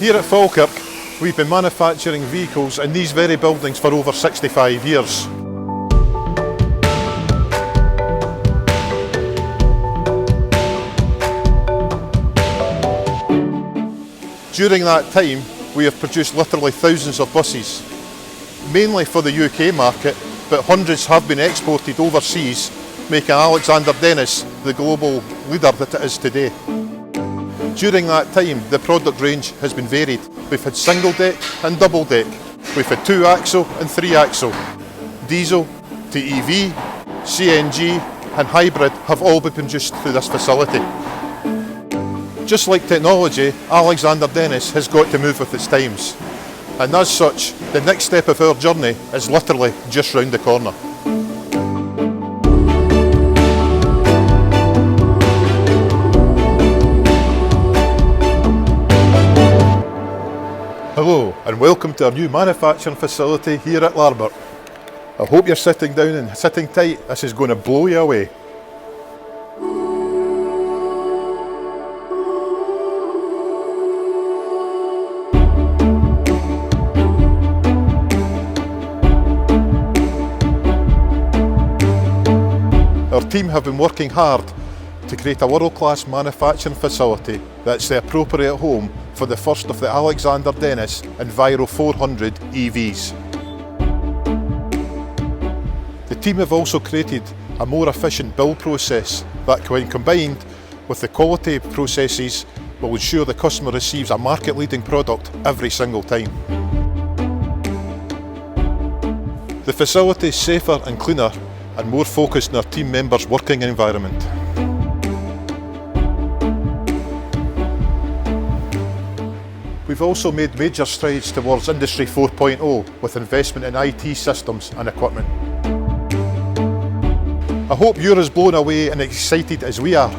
Here at Falkirk, we've been manufacturing vehicles in these very buildings for over 65 years. During that time, we have produced literally thousands of buses, mainly for the UK market, but hundreds have been exported overseas, making Alexander Dennis the global leader that it is today. During that time, the product range has been varied. We've had single deck and double deck. We've had 2-axle and 3-axle. Diesel to EV, CNG and hybrid have all been produced through this facility. Just like technology, Alexander Dennis has got to move with its times. And as such, the next step of our journey is literally just round the corner. Hello and welcome to our new manufacturing facility here at Larbert. I hope you're sitting down and sitting tight. This is going to blow you away. Our team have been working hard to create a world-class manufacturing facility that's the appropriate home for the first of the Alexander Dennis Enviro 400 EVs. The team have also created a more efficient build process that, when combined with the quality processes, will ensure the customer receives a market-leading product every single time. The facility is safer and cleaner and more focused on our team members' working environment. We've also made major strides towards Industry 4.0 with investment in IT systems and equipment. I hope you're as blown away and excited as we are.